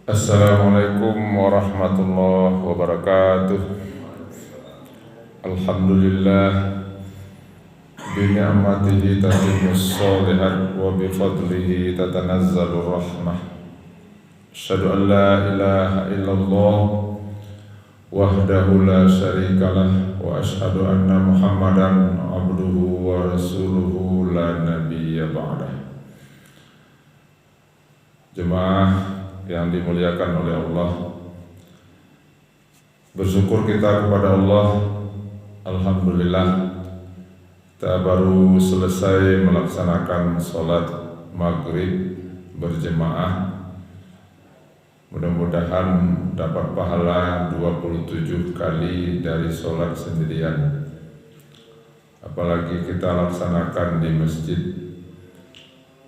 Assalamualaikum warahmatullahi wabarakatuh. Alhamdulillah bi ni'matihi tatimmus shalihat wa bi fadlihi tatanazzalur rahmah. Asyhadu an la ilaha illallah wahdahu la syarikalah wa asyhadu anna Muhammadan abduhu wa rasuluhu la nabiyya ba'dah. Jemaah yang dimuliakan oleh Allah, bersyukur kita kepada Allah. Alhamdulillah, kita baru selesai melaksanakan sholat maghrib berjemaah. Mudah-mudahan dapat pahala 27 kali dari sholat sendirian. Apalagi kita laksanakan di masjid.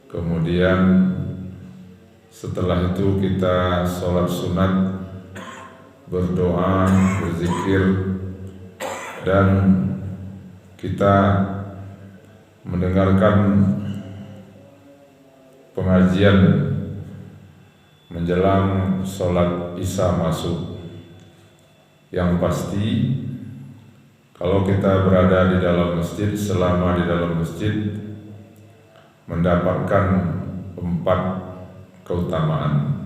Kemudian setelah itu kita sholat sunat, berdoa, berzikir, dan kita mendengarkan pengajian menjelang sholat isya masuk. Yang pasti, kalau kita berada di dalam masjid, selama di dalam masjid, mendapatkan 4 keutamaan.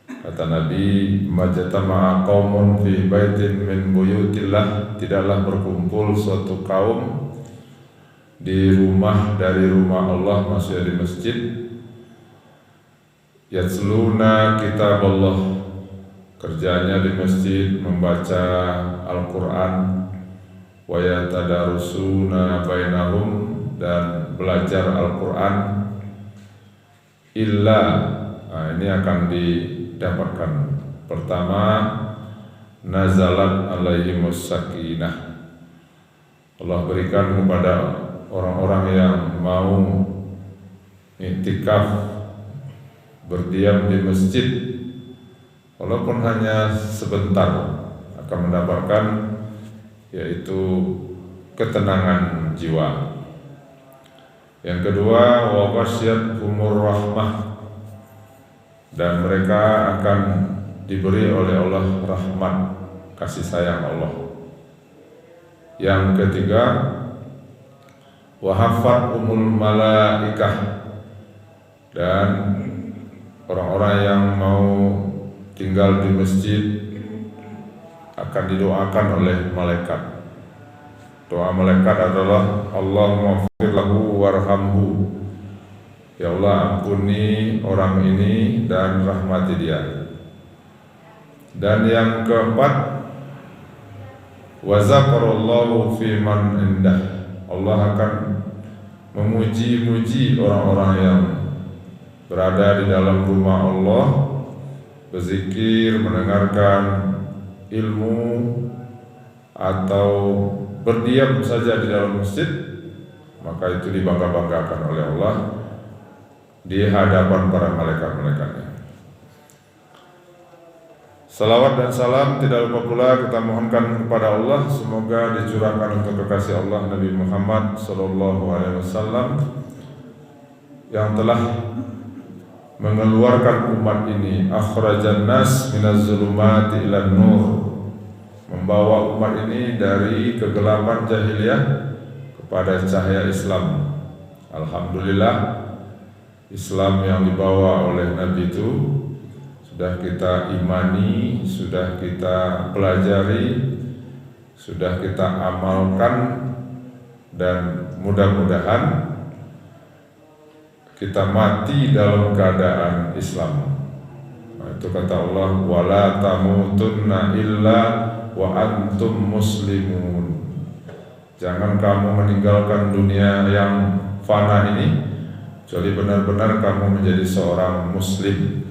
Kata Nabi, majtama'a qaumun fi baitin min buyutillah, tidaklah berkumpul suatu kaum di rumah dari rumah Allah, maksudnya di masjid, yatsluna kitab Allah, kerjanya di masjid membaca Al-Quran, wa yatadarusuna bainahum, dan belajar Al-Quran, illa, ini akan didapatkan. Pertama, nazalat alaihimus sakinah, Allah berikan kepada orang-orang yang mau iktikaf, berdiam di masjid, walaupun hanya sebentar, akan mendapatkan yaitu ketenangan jiwa. Yang kedua, wa ghasyiyatuhumur rahmah, dan mereka akan diberi oleh Allah rahmat, kasih sayang Allah. Yang ketiga, wa hafathumul malaikah, dan orang-orang yang mau tinggal di masjid akan didoakan oleh malaikat. Doa malaikat adalah Allahumma ighfir lahu warhamhu, ya Allah ampuni orang ini dan rahmati dia. Dan yang keempat, wa zakarallahu fi man indah, Allah akan memuji-muji orang-orang yang berada di dalam rumah Allah, berzikir, mendengarkan ilmu, atau berdiam saja di dalam masjid, maka itu dibangga-banggakan oleh Allah di hadapan para malaikat-malaikatnya. Salawat dan salam tidak lupa pula kita mohonkan kepada Allah, semoga dicurahkan untuk kekasih Allah Nabi Muhammad SAW, yang telah mengeluarkan umat ini, akhrajan nas minaz zulumati ilan nur, membawa umat ini dari kegelapan jahiliyah kepada cahaya Islam. Alhamdulillah, Islam yang dibawa oleh Nabi itu sudah kita imani, sudah kita pelajari, sudah kita amalkan, dan mudah-mudahan kita mati dalam keadaan Islam. Itu kata Allah, wala tamutunna illa wa antum muslimun, jangan kamu meninggalkan dunia yang fana ini kecuali benar-benar kamu menjadi seorang muslim.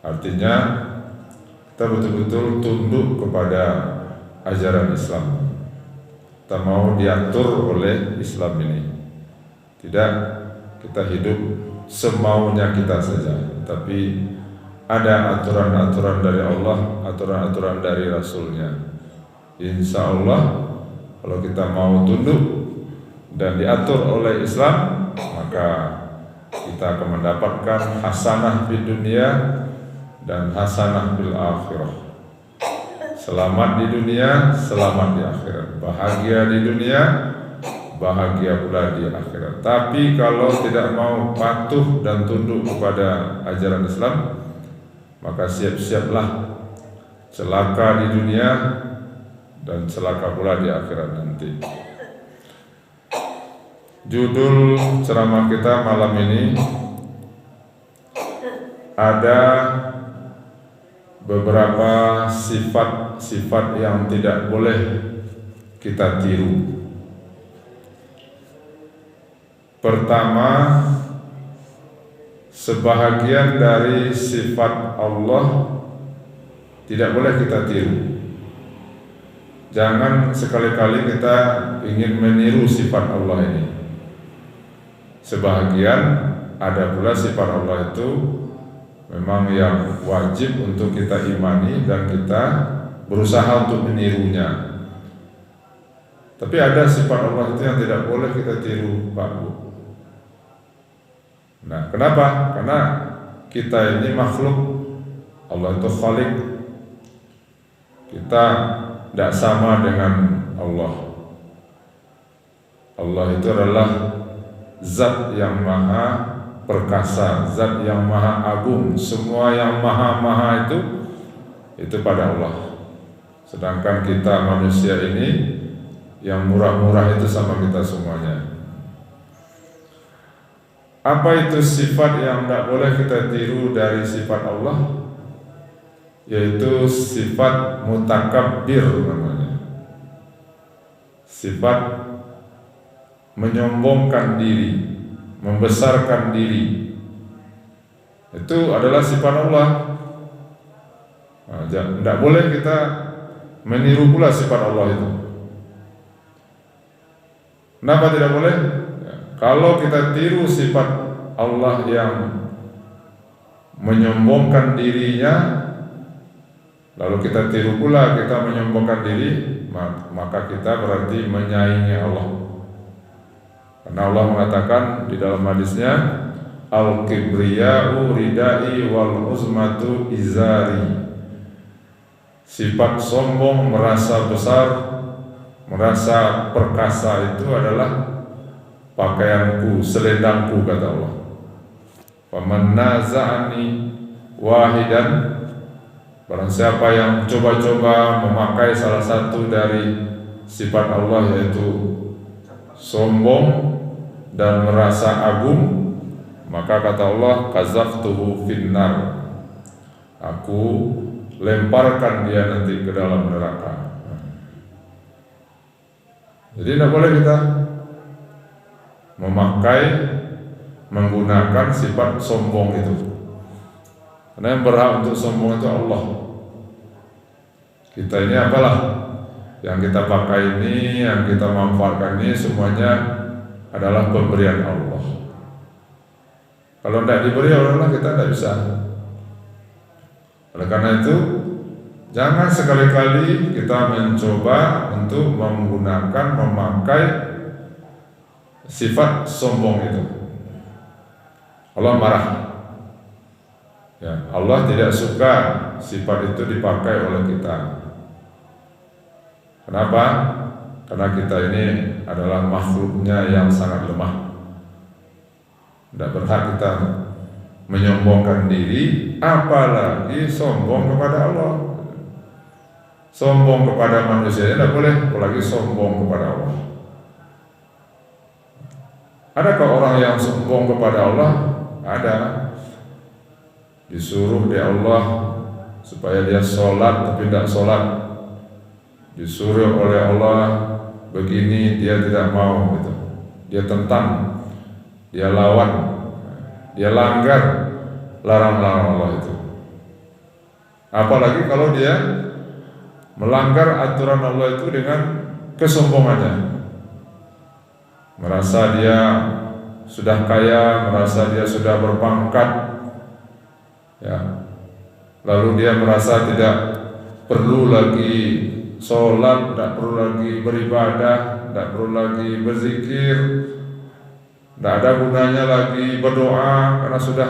Artinya kita betul-betul tunduk kepada ajaran Islam, kita mau diatur oleh Islam ini, tidak kita hidup semaunya kita saja, tapi ada aturan-aturan dari Allah, aturan-aturan dari Rasulnya. Insya Allah, kalau kita mau tunduk dan diatur oleh Islam, maka kita akan mendapatkan hasanah di dunia dan hasanah bil akhirah. Selamat di dunia, selamat di akhirat. Bahagia di dunia, bahagia pula di akhirat. Tapi kalau tidak mau patuh dan tunduk kepada ajaran Islam, maka siap-siaplah celaka di dunia dan celaka pula di akhirat nanti. Judul ceramah kita malam ini ada beberapa sifat-sifat yang tidak boleh kita tiru. Pertama, sebahagian dari sifat Allah tidak boleh kita tiru. Jangan sekali-kali kita ingin meniru sifat Allah ini. Sebahagian ada pula sifat Allah itu memang yang wajib untuk kita imani dan kita berusaha untuk menirunya. Tapi ada sifat Allah itu yang tidak boleh kita tiru, Pak Bu. Nah, kenapa? Karena kita ini makhluk, Allah itu Khalik. Kita tidak sama dengan Allah. Allah itu adalah Zat yang maha perkasa, Zat yang maha agung. Semua yang maha-maha itu pada Allah. Sedangkan kita manusia ini yang murah-murah itu sama kita semuanya. Apa itu sifat yang tidak boleh kita tiru dari sifat Allah? Yaitu sifat mutakabbir namanya. Sifat menyombongkan diri, membesarkan diri. Itu adalah sifat Allah. Nah, tidak boleh kita meniru pula sifat Allah itu. Kenapa tidak boleh? Ya, kalau kita tiru sifat Allah yang menyombongkan dirinya, lalu kita tiru pula kita menyombongkan diri, maka kita berarti menyaingi Allah. Karena Allah mengatakan di dalam hadisnya, al-kibriya'u ridai wal uzmatu izari. Sifat sombong, merasa besar, merasa perkasa itu adalah pakaianku, selendangku, kata Allah. Faman naza'ani wahidan, barang siapa yang coba-coba memakai salah satu dari sifat Allah, yaitu sombong dan merasa agung, maka kata Allah, qazaftuhu finnar, aku lemparkan dia nanti ke dalam neraka. Jadi tidak boleh kita menggunakan sifat sombong itu, karena yang berhak untuk sombong itu Allah. Kita ini apalah yang kita pakai ini, yang kita manfaatkan ini, semuanya adalah pemberian Allah. Kalau tidak diberi oleh Allah, kita tidak bisa. Oleh karena itu, jangan sekali-kali kita mencoba untuk memakai sifat sombong itu. Allah marah. Ya, Allah tidak suka sifat itu dipakai oleh kita. Kenapa? Karena kita ini adalah makhluknya yang sangat lemah. Tidak berhak kita menyombongkan diri, apalagi sombong kepada Allah. Sombong kepada manusia tidak boleh, apalagi sombong kepada Allah. Adakah orang yang sombong kepada Allah? Ada. Disuruh di Allah supaya dia sholat tapi tidak sholat. Disuruh oleh Allah begini, dia tidak mau gitu. Dia tentang, dia lawan, dia langgar larang-larang Allah itu. Apalagi kalau dia melanggar aturan Allah itu dengan kesombongannya. Merasa dia sudah kaya, merasa dia sudah berpangkat, ya. Lalu dia merasa tidak perlu lagi sholat, tidak perlu lagi beribadah, tidak perlu lagi berzikir. Tidak ada gunanya lagi berdoa karena sudah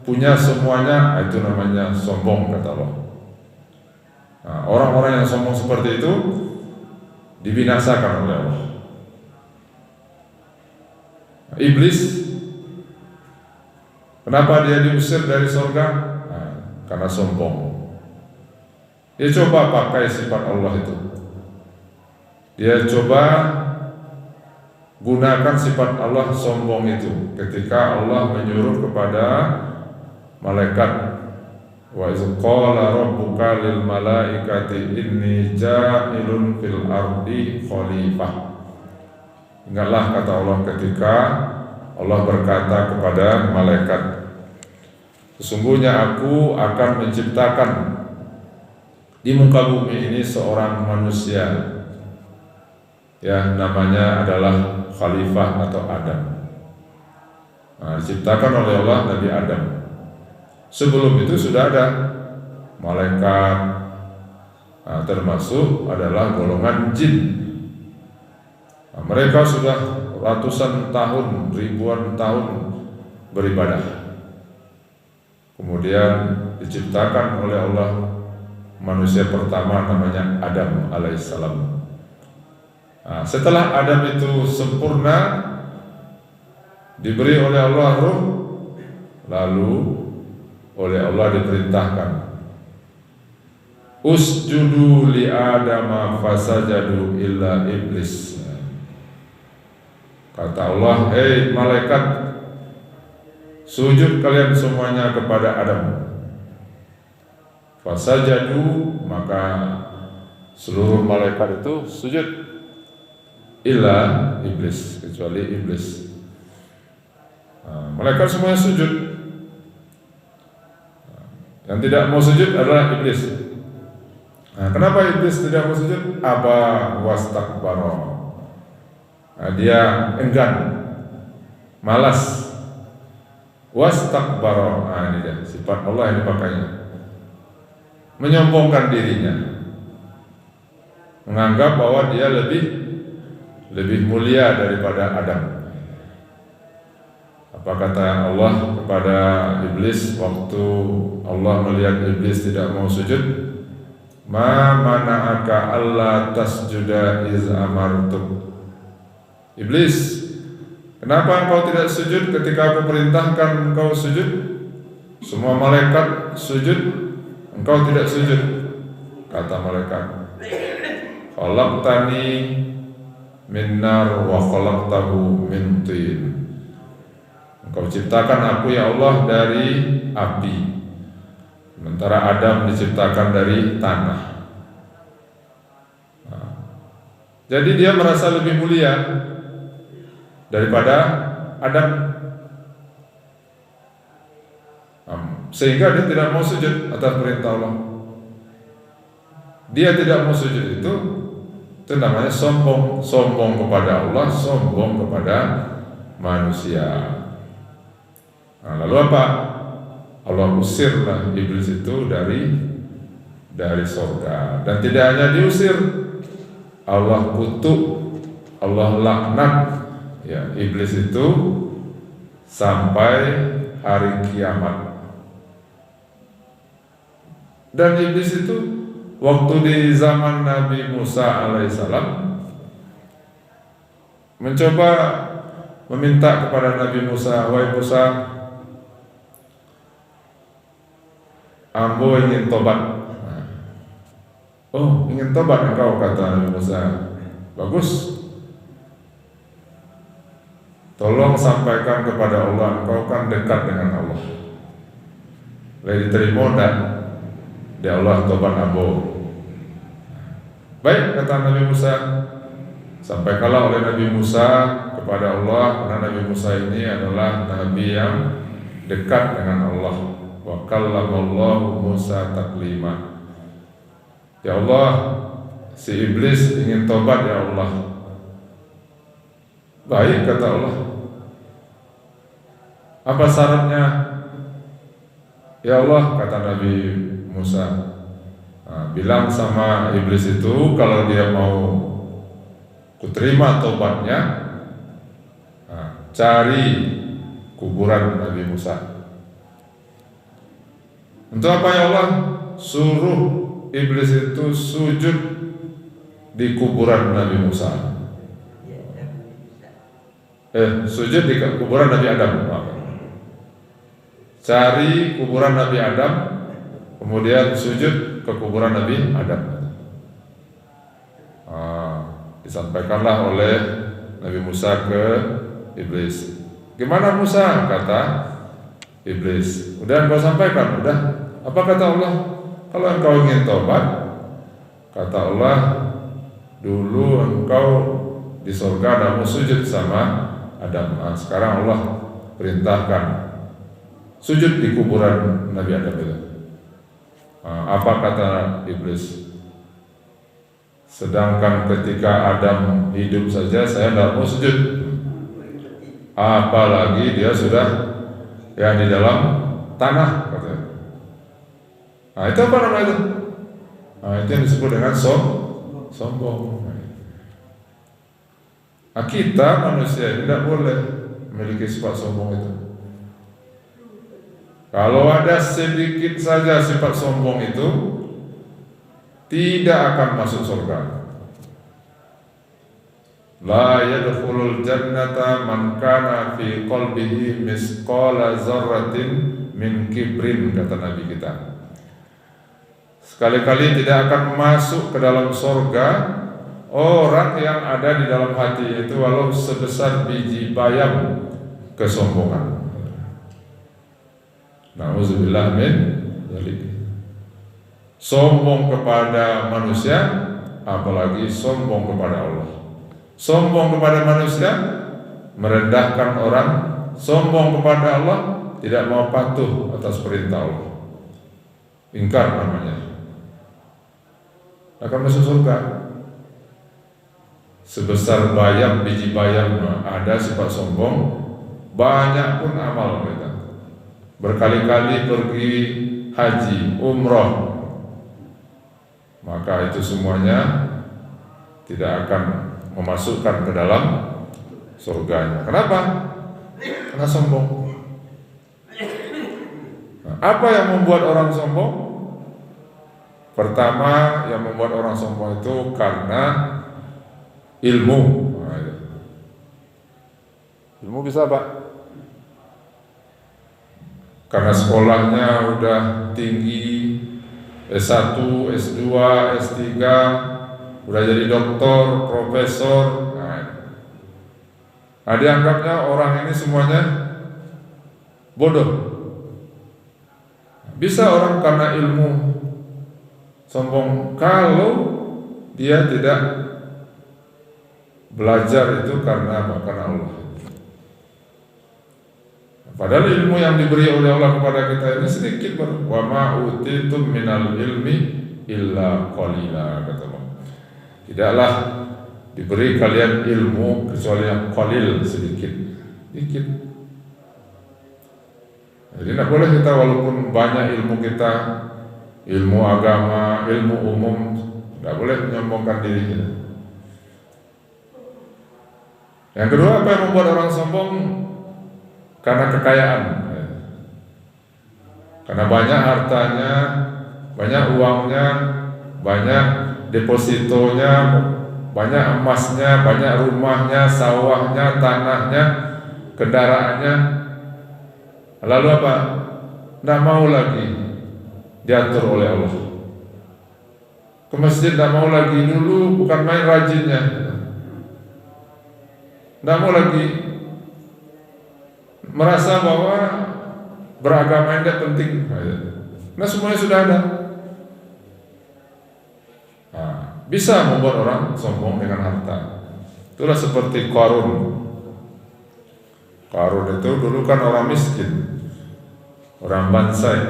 punya semuanya. Itu namanya sombong, kata Allah. Nah, orang-orang yang sombong seperti itu dibinasakan oleh Allah. Iblis, kenapa dia diusir dari surga? Nah, karena sombong. Dia coba pakai sifat Allah itu. Dia coba gunakan sifat Allah sombong itu ketika Allah menyuruh kepada malaikat, wa iz qala rabbuka lil malaikati inni ja'ilun fil ardi khalifah. Ingatlah kata Allah ketika Allah berkata kepada malaikat, sesungguhnya aku akan menciptakan di muka bumi ini seorang manusia, ya namanya adalah Khalifah atau Adam. Nah, diciptakan oleh Allah Nabi Adam. Sebelum itu sudah ada malaikat, nah, termasuk adalah golongan jin. Nah, mereka sudah ratusan tahun, ribuan tahun beribadah. Kemudian diciptakan oleh Allah manusia pertama namanya Adam alaihissalam. Nah, setelah Adam itu sempurna, diberi oleh Allah ruh, lalu oleh Allah diperintahkan, usjudu li Adama fasajadu illa iblis. Kata Allah, hei malaikat, sujud kalian semuanya kepada Adam. Fasajadu, maka seluruh malaikat itu sujud, illa iblis, kecuali iblis. Nah, malaikat semuanya sujud. Yang tidak mau sujud adalah iblis. Nah, kenapa iblis tidak mau sujud? Aba wastakbara. Nah, dia enggan, malas. Wastakbara. Nah, ini dia sifat Allah yang dipakainya. Menyombongkan dirinya, menganggap bahwa dia lebih mulia daripada Adam. Apa kata Allah kepada iblis waktu Allah melihat iblis tidak mau sujud? Ma mana'aka alla tasjuda iz amartuk. Iblis, kenapa engkau tidak sujud ketika aku perintahkan engkau sujud? Semua malaikat sujud, engkau tidak sujud. Kata malaikat, khalaqtani min nar wa khalaqtahu min tin. Engkau ciptakan aku ya Allah dari api, sementara Adam diciptakan dari tanah. Nah, jadi dia merasa lebih mulia daripada Adam, sehingga dia tidak mau sujud atas perintah Allah. Dia tidak mau sujud itu namanya sombong. Sombong kepada Allah, sombong kepada manusia. Nah, lalu apa? Allah usirlah iblis itu dari surga. Dan tidak hanya diusir, Allah kutuk, Allah laknat ya iblis itu sampai hari kiamat. Dan iblis itu waktu di zaman Nabi Musa alaihissalam mencoba meminta kepada Nabi Musa, wahai Musa, ambo ingin tobat. Oh, ingin tobat engkau, kata Nabi Musa. Bagus. Tolong sampaikan kepada Allah, engkau kan dekat dengan Allah. Lalu diterima dan di Allah tobat ambo. Baik, kata Nabi Musa. Sampaikanlah oleh Nabi Musa kepada Allah, karena Nabi Musa ini adalah Nabi yang dekat dengan Allah. Wa kallamallahu Musa taklima. Ya Allah, si iblis ingin tobat ya Allah. Baik, kata Allah. Apa syaratnya? Ya Allah, kata Nabi Musa, bilang sama iblis itu kalau dia mau kuterima tobatnya, cari kuburan Nabi Musa. Untuk apa ya Allah? Suruh iblis itu sujud di kuburan Nabi Musa. Sujud di kuburan Nabi Adam. Cari kuburan Nabi Adam, kemudian sujud ke kuburan Nabi Adam. Disampaikanlah oleh Nabi Musa ke iblis. Gimana Musa? Kata iblis. Udah engkau sampaikan? Udah. Apa kata Allah? Kalau engkau ingin tobat, kata Allah, dulu engkau di surga kamu sujud sama Adam. Sekarang Allah perintahkan sujud di kuburan Nabi Adam itu. Apa kata iblis? Sedangkan ketika Adam hidup saja saya tidak mau sujud, apalagi dia sudah di dalam tanah, katanya. Itu apa namanya itu? Itu yang disebut dengan sombong. Kita manusia tidak boleh memiliki sifat sombong itu. Kalau ada sedikit saja sifat sombong itu, tidak akan masuk surga. La yadkhulul jannata man kana fi qalbihi misqala dzarratin min kibrin, kata Nabi kita. Sekali-kali tidak akan masuk ke dalam surga orang yang ada di dalam hati itu walau sebesar biji bayam kesombongan. Nauzubillah min dzalik. Sombong kepada manusia, apalagi sombong kepada Allah. Sombong kepada manusia, merendahkan orang. Sombong kepada Allah, tidak mau patuh atas perintah Allah. Ingkar namanya. Akan masuk surga. Sebesar bayam, biji bayam ada sifat sombong, banyak pun amal kita. Berkali-kali pergi haji, umroh, maka itu semuanya tidak akan memasukkan ke dalam surganya. Kenapa? Karena sombong. Apa yang membuat orang sombong? Pertama, yang membuat orang sombong itu karena ilmu. Ilmu bisa Pak? Karena sekolahnya udah tinggi, S1, S2, S3, udah jadi doktor, profesor. Dianggapnya orang ini semuanya bodoh. Bisa orang karena ilmu sombong kalau dia tidak belajar itu karena apa? Karena Allah. Padahal ilmu yang diberi oleh Allah kepada kita ini sedikit. Wa ma utitum minal ilmi illa qalila, kata Allah. Tidaklah diberi kalian ilmu kecuali yang qalil, sedikit. Jadi tidak boleh kita walaupun banyak ilmu kita, ilmu agama, ilmu umum, tidak boleh menyombongkan diri kita. Yang kedua, apa yang membuat orang sombong? Karena kekayaan. Karena banyak hartanya, banyak uangnya, banyak depositonya, banyak emasnya, banyak rumahnya, sawahnya, tanahnya, kendaraannya. Lalu apa? Tidak mau lagi diatur oleh Allah. Ke masjid tidak mau lagi, dulu bukan main rajinnya. Tidak mau lagi, merasa bahwa beragama tidak penting. Nah, semuanya sudah ada. Bisa membuat orang sombong dengan harta. Itulah seperti Qarun. Qarun itu dulu kan orang miskin, orang bansai,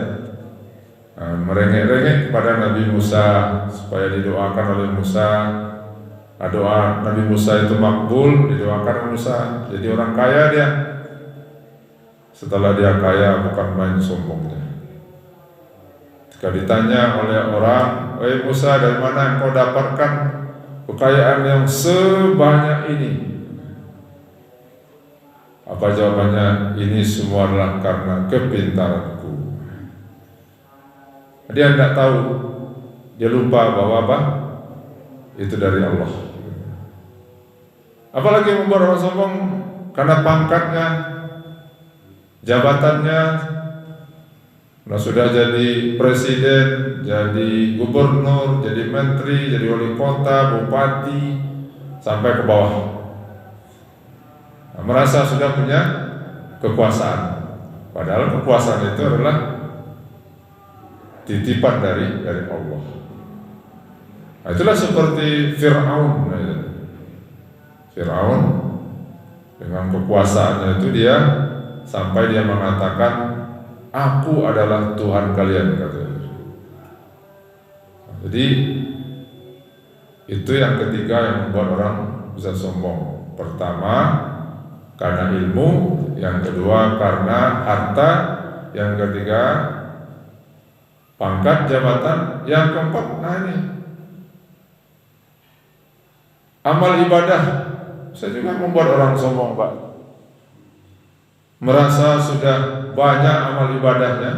merengek-rengek kepada Nabi Musa supaya didoakan oleh Musa. Doa Nabi Musa itu makbul, didoakan oleh Musa. Jadi orang kaya dia. Setelah dia kaya, bukan main sombongnya. Jika ditanya oleh orang, "Wahai Musa, dari mana engkau dapatkan kekayaan yang sebanyak ini?" Apa jawabannya? Ini semua adalah karena kepintaranku. Dia tidak tahu, dia lupa bahwa apa? Itu dari Allah. Apalagi membuat orang sombong karena pangkatnya, jabatannya. Nah, sudah jadi presiden, jadi gubernur, jadi menteri, jadi wali kota, bupati, sampai ke bawah. Nah, merasa sudah punya kekuasaan. Padahal kekuasaan itu adalah titipan dari Allah. Nah, itulah seperti Fir'aun. Fir'aun dengan kekuasaannya itu dia sampai dia mengatakan, aku adalah Tuhan kalian, katanya. Jadi itu yang ketiga yang membuat orang bisa sombong. Pertama karena ilmu, yang kedua karena harta, yang ketiga pangkat, jabatan, yang keempat ini amal ibadah. Saya juga membuat orang sombong, Pak. Merasa sudah banyak amal ibadahnya,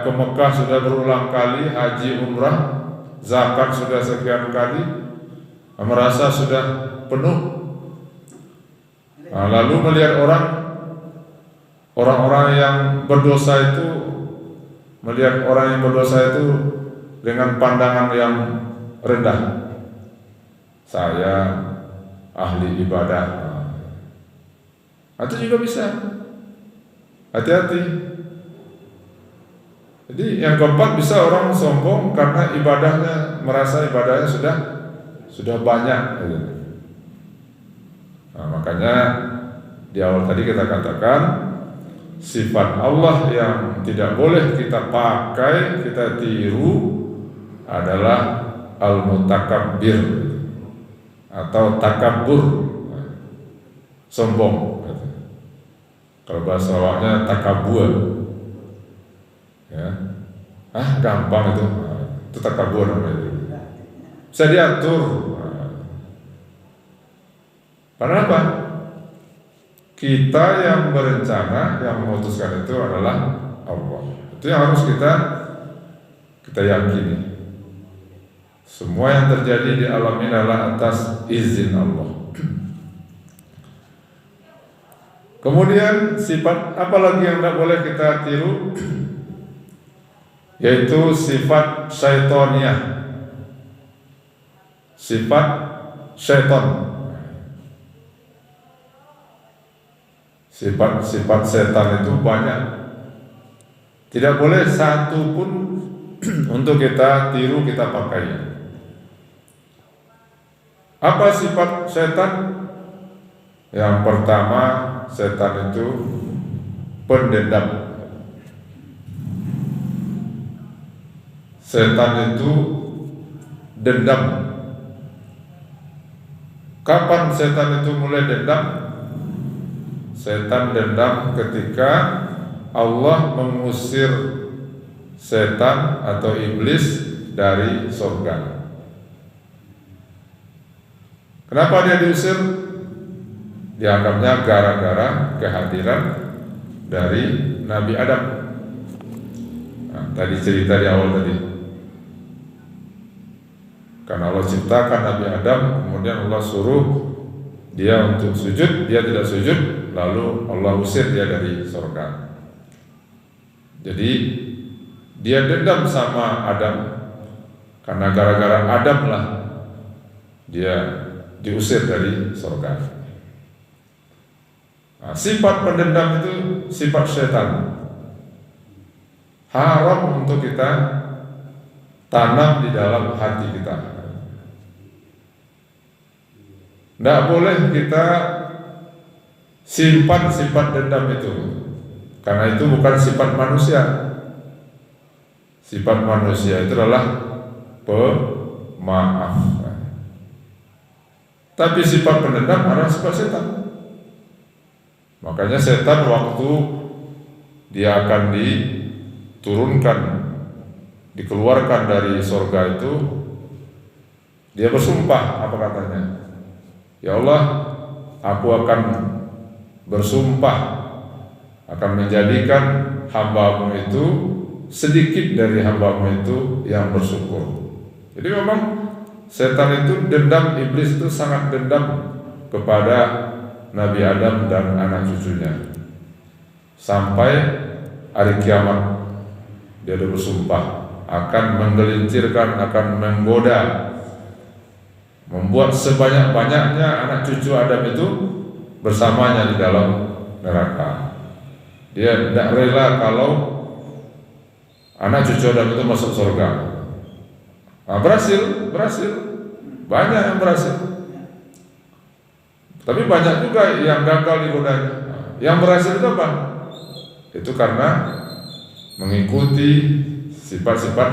ke Mekah sudah berulang kali, haji, umrah, zakat sudah sekian kali, merasa sudah penuh. Nah, lalu melihat orang-orang yang berdosa itu, melihat orang yang berdosa itu dengan pandangan yang rendah. Saya ahli ibadah. Atau juga bisa. Hati-hati. Jadi yang keempat, bisa orang sombong karena ibadahnya, merasa ibadahnya sudah banyak. Nah, makanya di awal tadi kita katakan sifat Allah yang tidak boleh kita pakai, kita tiru adalah al-mutakabbir atau takabbur, sombong. Kalau bahasa awalnya takabur, ya, gampang itu takabur namanya. Bisa diatur. Karena apa? Kita yang berencana, yang memutuskan itu adalah Allah. Itu yang harus kita yakini. Semua yang terjadi di alam ini adalah atas izin Allah. Kemudian sifat apa lagi yang tidak boleh kita tiru? Yaitu sifat syaitoniyah. Sifat syaiton. Sifat setan itu banyak. Tidak boleh satu pun untuk kita tiru, kita pakai. Apa sifat setan? Yang pertama, setan itu pendendam. Setan itu dendam. Kapan setan itu mulai dendam? Setan dendam ketika Allah mengusir setan atau iblis dari surga. Kenapa dia diusir? Dianggapnya gara-gara kehadiran dari Nabi Adam. Nah, tadi cerita di awal tadi. Karena Allah ciptakan Nabi Adam, kemudian Allah suruh dia untuk sujud, dia tidak sujud, lalu Allah usir dia dari surga. Jadi dia dendam sama Adam, karena gara-gara Adam lah dia diusir dari surga. Nah, sifat pendendam itu sifat setan. Haram untuk kita tanam di dalam hati kita. Tidak boleh kita simpan sifat dendam itu, karena itu bukan sifat manusia. Sifat manusia itu adalah pemaaf. Tapi sifat pendendam adalah sifat setan. Makanya setan waktu dia akan diturunkan, dikeluarkan dari surga itu, dia bersumpah, apa katanya? Ya Allah, aku akan bersumpah akan menjadikan hambamu itu sedikit dari hambamu itu yang bersyukur. Jadi memang setan itu dendam, iblis itu sangat dendam kepada Nabi Adam dan anak cucunya. Sampai hari kiamat dia bersumpah akan menggelincirkan, akan menggoda, membuat sebanyak-banyaknya anak cucu Adam itu bersamanya di dalam neraka. Dia tidak rela kalau anak cucu Adam itu masuk surga. Nah, berhasil, banyak yang berhasil. Tapi banyak juga yang gagal digodanya. Yang berhasil itu apa? Itu karena mengikuti sifat-sifat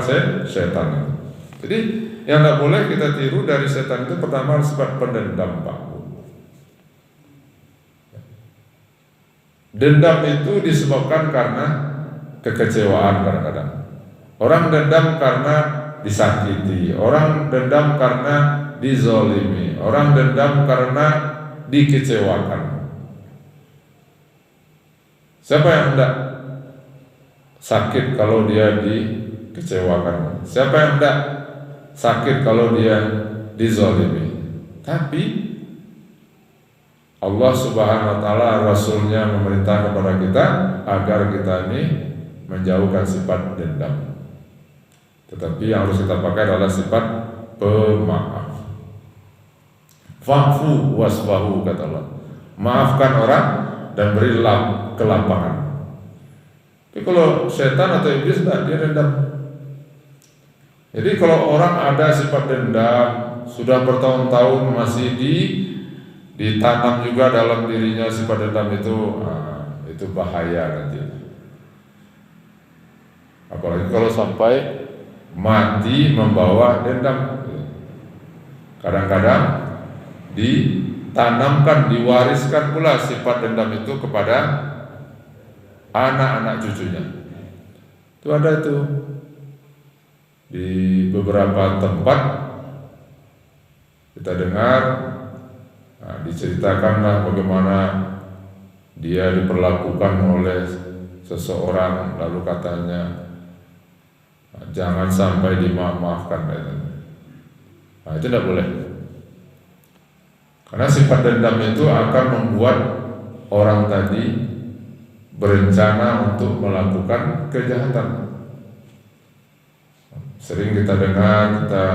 setan. Jadi yang tidak boleh kita tiru dari setan itu pertama sifat pendendam, Pak. Dendam itu disebabkan karena kekecewaan kadang-kadang. Orang dendam karena disakiti, orang dendam karena dizolimi, orang dendam karena dikecewakan. Siapa yang tidak sakit kalau dia dikecewakan? Siapa yang tidak sakit kalau dia dizolimi? Tapi Allah Subhanahu wa ta'ala, Rasulnya memerintah kepada kita agar kita ini menjauhkan sifat dendam. Tetapi yang harus kita pakai adalah sifat pemaaf. Fa'fu wasfahu, kata Allah. Maafkan orang dan berilah kelapangan. Tapi kalau setan atau iblis tidak, dia dendam. Jadi kalau orang ada sifat dendam, sudah bertahun-tahun masih ditanam juga dalam dirinya sifat dendam itu bahaya nanti. Apalagi kalau sampai mati membawa dendam. Kadang-kadang ditanamkan, diwariskan pula sifat dendam itu kepada anak-anak cucunya. Itu ada tuh di beberapa tempat kita dengar. Nah, diceritakanlah bagaimana dia diperlakukan oleh seseorang, lalu katanya jangan sampai dimaafkan. Nah, itu tidak boleh, karena sifat dendam itu akan membuat orang tadi berencana untuk melakukan kejahatan. Sering kita dengar, kita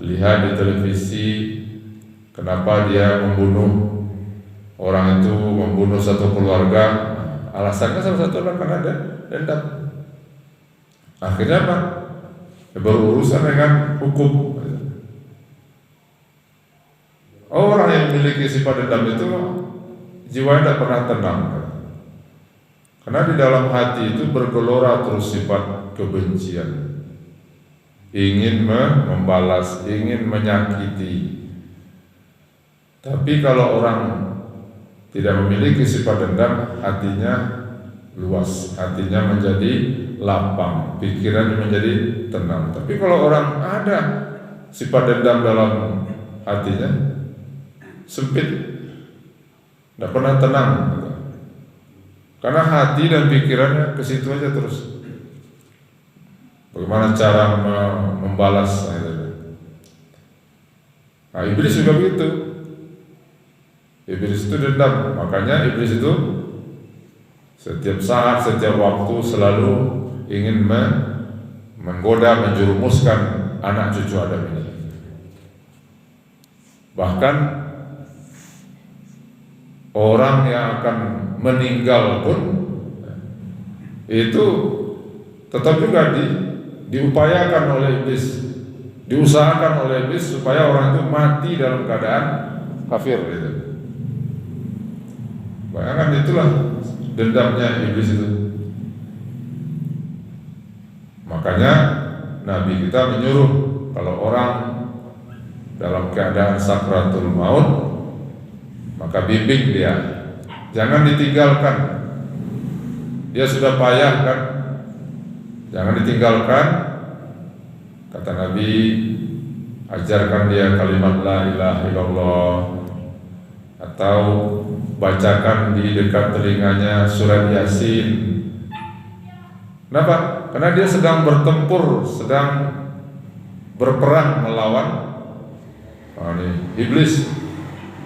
lihat di televisi, kenapa dia membunuh orang itu, membunuh satu keluarga. Alasannya salah satu adalah karena dendam. Akhirnya apa? Berurusan dengan hukum. Orang yang memiliki sifat dendam itu jiwanya tidak pernah tenang, karena di dalam hati itu bergelora terus sifat kebencian, ingin membalas, ingin menyakiti. Tapi kalau orang tidak memiliki sifat dendam, hatinya luas, hatinya menjadi lapang, pikiran menjadi tenang. Tapi kalau orang ada sifat dendam dalam hatinya, sempit, tidak pernah tenang, karena hati dan pikirannya ke situ aja terus. Bagaimana cara membalas? Nah, iblis juga begitu. Iblis itu dendam, makanya iblis itu setiap saat, setiap waktu selalu ingin menggoda, menjerumuskan anak cucu Adam ini. Bahkan orang yang akan meninggal pun itu tetap juga diupayakan oleh iblis, diusahakan oleh iblis supaya orang itu mati dalam keadaan kafir gitu. Bayangkan, itulah dendamnya iblis itu. Makanya Nabi kita menyuruh kalau orang dalam keadaan sakratul maut, maka bimbing dia, jangan ditinggalkan. Dia sudah payah kan, jangan ditinggalkan. Kata Nabi, ajarkan dia kalimat la ilaha illallah. atau bacakan di dekat telinganya surat Yasin. Kenapa? Karena dia sedang bertempur, sedang berperang melawan iblis,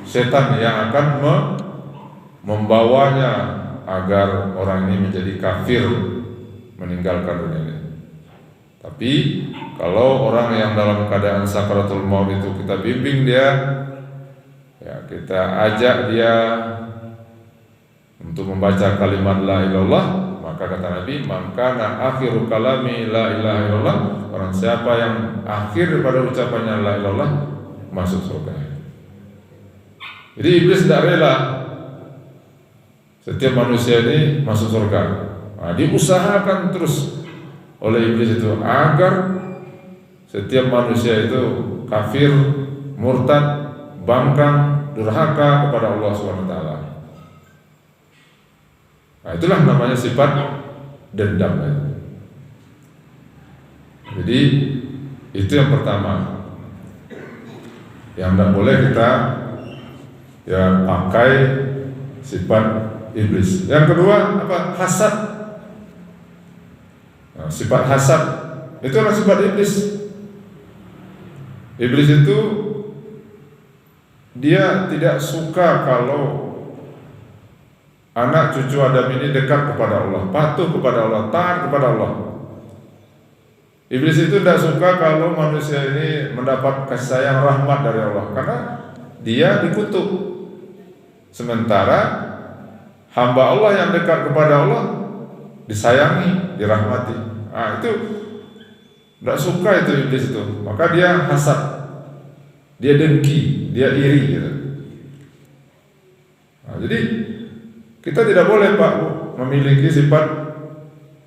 setan yang akan membawanya agar orang ini menjadi kafir, meninggalkan dunia ini. Tapi kalau orang yang dalam keadaan sakaratul maut itu kita bimbing dia, ya kita ajak dia untuk membaca kalimat la ilallah, maka kata Nabi, "Maka akhiru kalami la ilaha illallah." Orang siapa yang akhir pada ucapannya la ilallah masuk surga. Jadi iblis tidak rela setiap manusia ini masuk surga. Nah, diusahakan terus oleh iblis itu agar setiap manusia itu kafir, murtad, bangkang, durhaka kepada Allah SWT. Nah, itulah namanya sifat dendam. Jadi itu yang pertama yang tidak boleh kita pakai sifat iblis. Yang kedua apa? Hasad. Nah, sifat hasad itu adalah sifat iblis. Iblis itu dia tidak suka kalau anak cucu Adam ini dekat kepada Allah, patuh kepada Allah, taat kepada Allah. Iblis itu tidak suka kalau manusia ini mendapat kasih sayang rahmat dari Allah, karena dia dikutuk. Sementara hamba Allah yang dekat kepada Allah disayangi, dirahmati. Nah, itu tidak suka itu iblis itu, maka dia hasad, dia dengki, dia iri gitu. Nah, jadi kita tidak boleh Pak memiliki sifat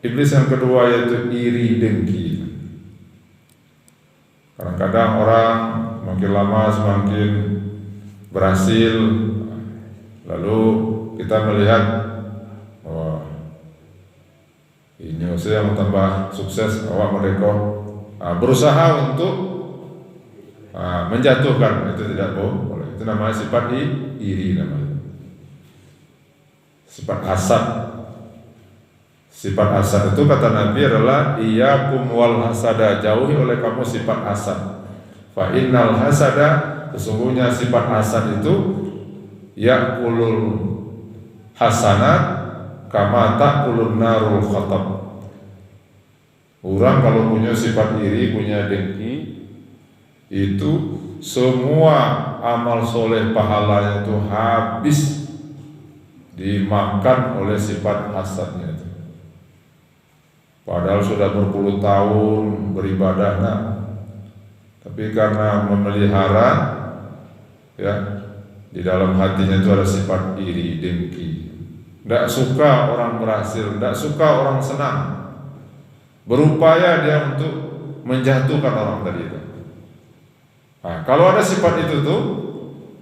iblis yang kedua, yaitu iri dengki. Kadang-kadang orang makin lama semakin berhasil, lalu kita melihat ini usia yang tambah sukses, awak mereka berusaha untuk menjatuhkan. Itu tidak boleh. Itu namanya sifat iri namanya. Sifat hasad. Sifat hasad itu kata Nabi adalah iyyakum wal hasada, jauhi oleh kamu sifat hasad. Fa innal hasada, sesungguhnya sifat hasad itu yaqulul hasanat kama taqulun narul khatab. Orang kalau punya sifat iri, punya dengki, itu semua amal soleh pahalanya itu habis dimakan oleh sifat hasadnya itu. Padahal sudah berpuluh tahun beribadah, tapi karena memelihara di dalam hatinya itu ada sifat iri, dengki. Tidak suka orang berhasil, tidak suka orang senang. Berupaya dia untuk menjatuhkan orang tadi itu. Nah, kalau ada sifat itu tuh,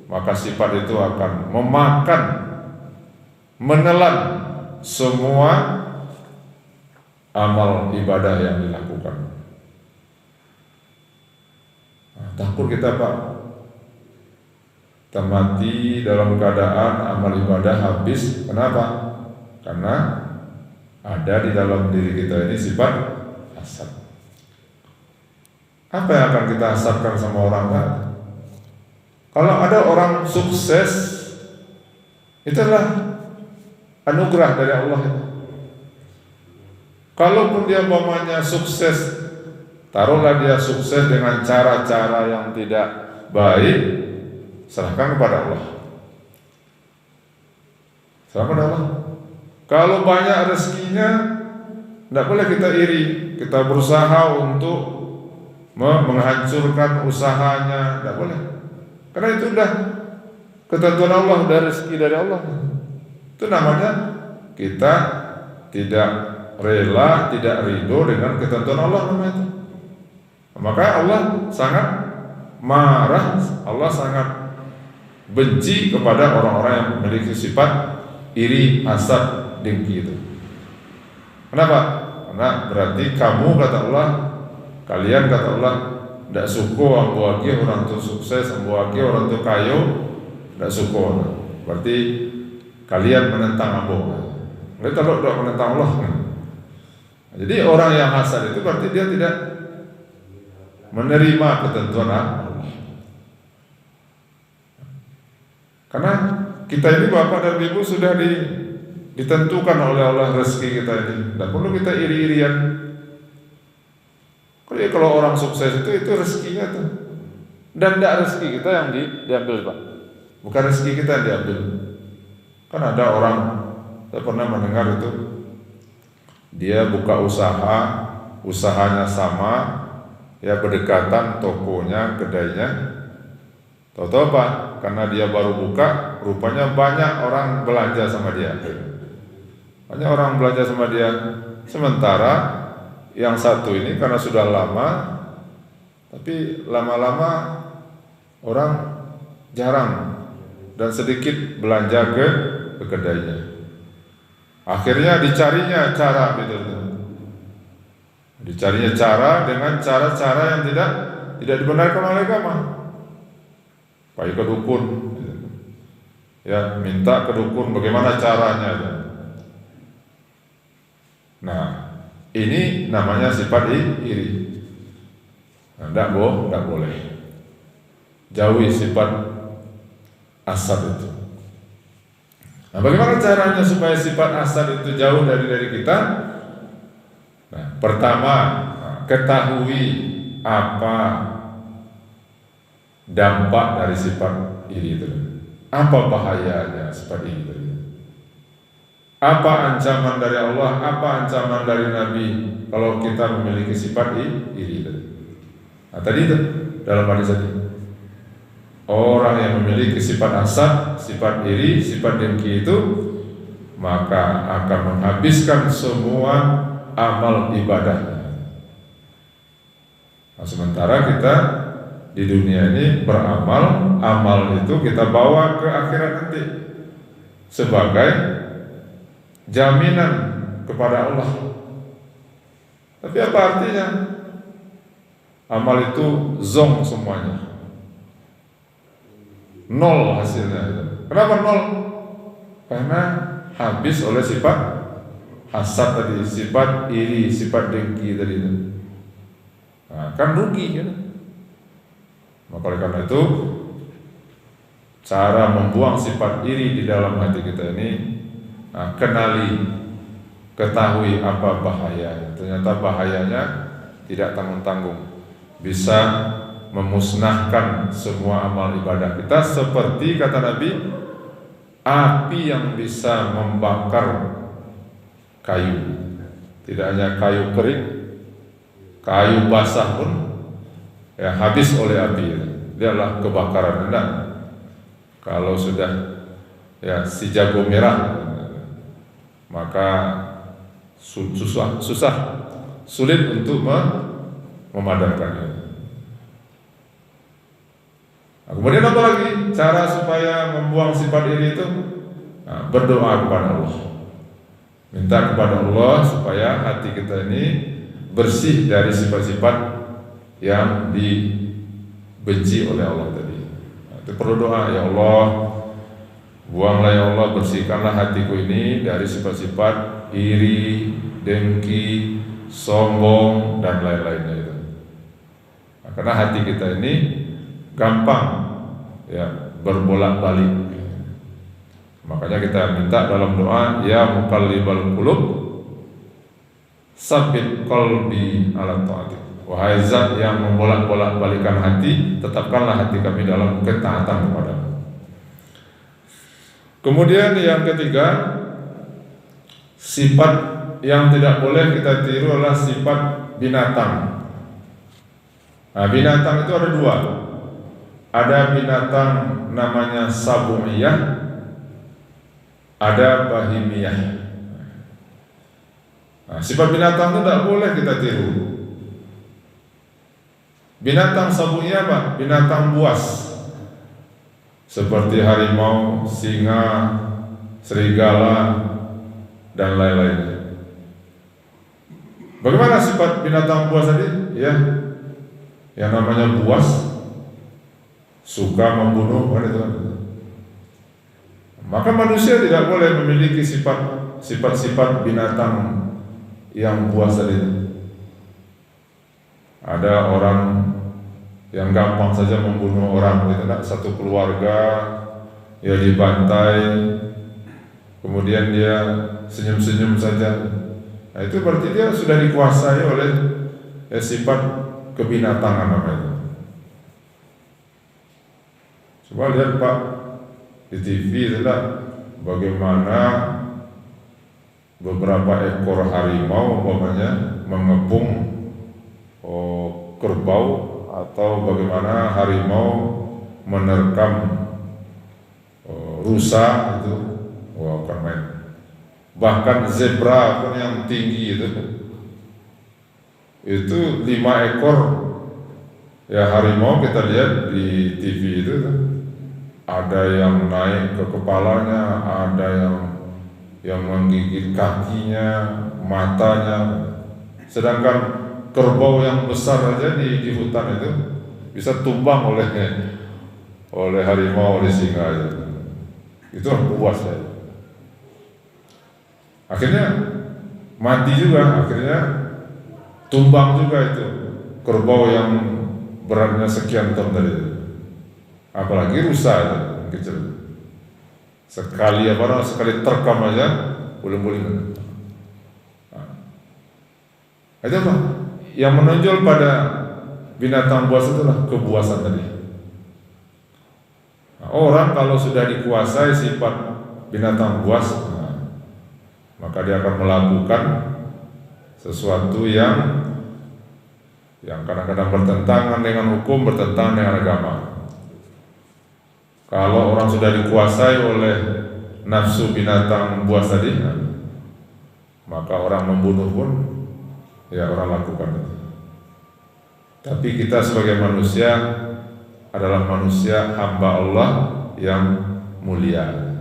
maka sifat itu akan memakan, menelan semua amal ibadah yang dilakukan. Nah, takut kita Pak, kita mati dalam keadaan amal ibadah habis. Kenapa? Karena ada di dalam diri kita ini sifat hasad. Apa yang akan kita hasadkan sama orang lain? Kalau ada orang sukses, itu adalah anugerah dari Allah. Kalaupun dia umpamanya sukses, taruhlah dia sukses dengan cara-cara yang tidak baik, serahkan kepada Allah. Serahkan kepada Allah. Kalau banyak rezekinya, tidak boleh kita iri. Kita berusaha untuk menghancurkan usahanya, tidak boleh. Karena itu sudah ketentuan Allah, dari rezeki dari Allah. Itu namanya kita tidak rela, tidak ridho dengan ketentuan Allah namanya itu. Maka Allah sangat marah, Allah sangat benci kepada orang-orang yang memiliki sifat iri, hasad, dengki itu. Kenapa? Karena berarti kamu, kata Allah, kalian kata Allah, tidak suka ambuagi orang itu sukses, ambuagi orang itu kaya, tidak suka. berarti kalian menentang Allah. Kita doa menentang Allah. Jadi orang yang hasad itu berarti dia tidak menerima ketentuan Allah. Karena kita ini Bapak dan Ibu sudah ditentukan oleh Allah rezeki kita ini. Tidak perlu kita iri-irian. Kalau orang sukses itu rezekinya tuh. Dan tidak rezeki kita yang diambil Pak. Bukan rezeki kita yang diambil. Kan ada orang, saya pernah mendengar itu, dia buka usaha, usahanya sama, ya berdekatan tokonya, kedainya. Tahu-tahu apa? Karena dia baru buka, rupanya banyak orang belanja sama dia. Banyak orang belanja sama dia. Sementara yang satu ini karena sudah lama, tapi lama-lama orang jarang dan sedikit belanja ke kedainya. Akhirnya dicarinya cara gitu. Dicarinya cara dengan cara-cara yang tidak dibenarkan oleh agama. Pergi ke dukun, ya minta ke dukun bagaimana caranya. Nah, ini namanya sifat iri. Tidak boleh. Jauhi sifat hasad itu. Nah, bagaimana caranya supaya sifat hasad itu jauh dari kita? Nah, pertama, ketahui apa dampak dari sifat iri itu. Apa bahayanya sifat iri itu? Apa ancaman dari Allah? Apa ancaman dari Nabi kalau kita memiliki sifat iri itu? Nah, tadi itu dalam hadis tadi, orang yang memiliki sifat hasad, sifat iri, sifat dengki itu, maka akan menghabiskan semua amal ibadahnya. Nah, sementara kita di dunia ini beramal, amal itu kita bawa ke akhirat nanti sebagai jaminan kepada Allah. Tapi apa artinya? Amal itu zong semuanya, nol hasilnya. Kenapa nol? Karena habis oleh sifat hasad tadi, sifat iri, sifat dengki tadi itu. Nah, kan rugi kan? Maka oleh karena itu, cara membuang sifat iri di dalam hati kita ini, kenali, ketahui apa bahayanya. Ternyata bahayanya tidak tanggung-tanggung, bisa memusnahkan semua amal ibadah kita, seperti kata Nabi, api yang bisa membakar kayu. Tidak hanya kayu kering, kayu basah pun ya habis oleh api. Dia adalah kebakaran. Enggak. Kalau sudah ya si jago merah, maka sulit untuk memadamkannya. Nah, kemudian apa lagi cara supaya membuang sifat iri itu? Nah, berdoa kepada Allah, minta kepada Allah supaya hati kita ini bersih dari sifat-sifat yang dibenci oleh Allah tadi. Nah, itu perlu doa, ya Allah, buanglah ya Allah, bersihkanlah hatiku ini dari sifat-sifat iri, dengki, sombong dan lain-lainnya itu. Nah, karena hati kita ini gampang ya berbolak-balik. Makanya kita minta dalam doa, ya muqallibal qulub, tsabbit qalbi ala ta'atik. Wahai zat yang membolak-balikan hati, tetapkanlah hati kami dalam ketaatan kepadamu. Kemudian yang ketiga, sifat yang tidak boleh kita tiru adalah sifat binatang. Nah, binatang itu ada dua. Ada binatang namanya sabu'iyah, ada bahimiyah. Nah, sifat binatang itu tidak boleh kita tiru. Binatang sabu'iyah apa? Binatang buas, seperti harimau, singa, serigala, dan lain-lainnya. Bagaimana sifat binatang buas tadi? Ya, yang namanya buas suka membunuh, kan itu kan. Maka manusia tidak boleh memiliki sifat-sifat binatang yang buas tadi. Ada orang yang gampang saja membunuh orang, gitu, satu keluarga ya dibantai, kemudian dia senyum-senyum saja. Nah, itu berarti dia sudah dikuasai oleh sifat kebinatangan namanya. Coba lihat Pak di TV tidak bagaimana beberapa ekor harimau umpamanya mengepung kerbau, atau bagaimana harimau menerkam rusa itu, wah bukan main. Bahkan zebra pun yang tinggi itu 5 ekor ya harimau kita lihat di TV itu. Ada yang naik ke kepalanya, ada yang menggigit kakinya, matanya. Sedangkan kerbau yang besar aja di hutan itu bisa tumbang oleh harimau, oleh singa aja. Itu puas ya. Akhirnya mati juga, akhirnya tumbang juga itu kerbau yang beratnya sekian ton tadi. Apalagi rusa itu kecil. Sekali terkam aja boleh-boleh. Itu apa? Yang menonjol pada binatang buas itulah kebuasan tadi. Nah, orang kalau sudah dikuasai sifat binatang buas, maka dia akan melakukan sesuatu yang kadang-kadang bertentangan dengan hukum, bertentangan dengan agama. Kalau orang sudah dikuasai oleh nafsu binatang buas tadi, maka orang membunuh pun ya orang lakukan itu. Tapi kita sebagai manusia adalah manusia hamba Allah yang mulia,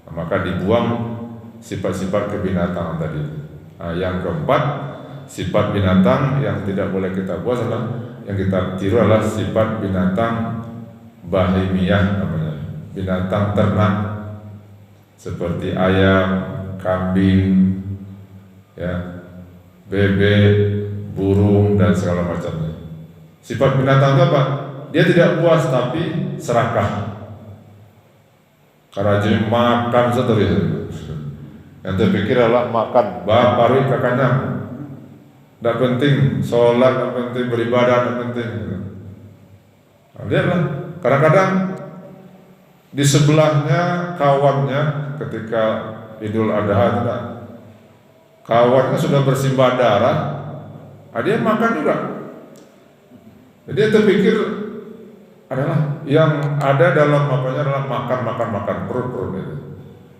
maka dibuang sifat-sifat kebinatangan tadi. Nah, yang keempat, sifat binatang yang tidak boleh kita buat adalah yang kita tiru adalah sifat binatang bahimiyah namanya, binatang ternak seperti ayam, kambing, ya, bebek, burung dan segala macamnya. Sifat binatang itu apa? Dia tidak puas tapi serakah. Karena jadi makan seterusnya. Yang terpikir adalah makan, baru kekenyang. Tidak penting sholat, tidak penting beribadah, tidak penting. Nah, lihatlah, kadang-kadang di sebelahnya kawannya ketika Idul Adha tidak, kawannya sudah bersimbah darah, dia makan juga. Jadi dia terpikir adalah yang ada dalam adalah makan perut itu.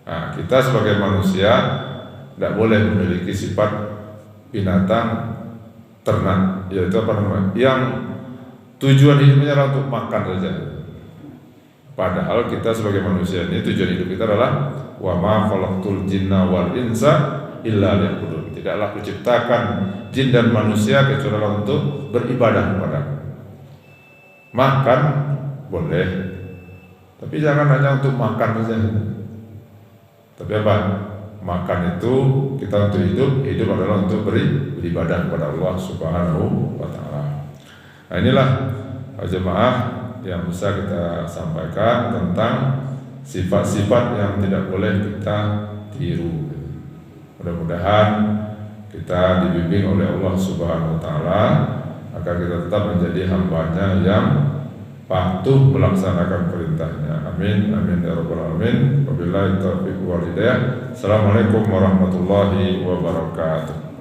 Nah, kita sebagai manusia tidak boleh memiliki sifat binatang ternak, yaitu apa namanya, yang tujuan hidupnya adalah untuk makan saja. Padahal kita sebagai manusia ini tujuan hidup kita adalah wa ma khalaqtul jinna wal insa illa liya'budun. Tidaklah kuciptakan jin dan manusia kecuali untuk beribadah kepada-Ku. Makan boleh, tapi jangan hanya untuk makan saja. Tapi apa? Makan itu kita untuk hidup adalah untuk beribadah kepada Allah Subhanahu wa taala. Nah, inilah jemaah yang bisa kita sampaikan tentang sifat-sifat yang tidak boleh kita tiru. Mudah-mudahan kita dibimbing oleh Allah Subhanahu wa taala agar kita tetap menjadi hamba-Nya yang patuh melaksanakan perintahnya. Amin, amin ya rabbal alamin. Wabillahi taufiq wal hidayah. Assalamualaikum warahmatullahi wabarakatuh.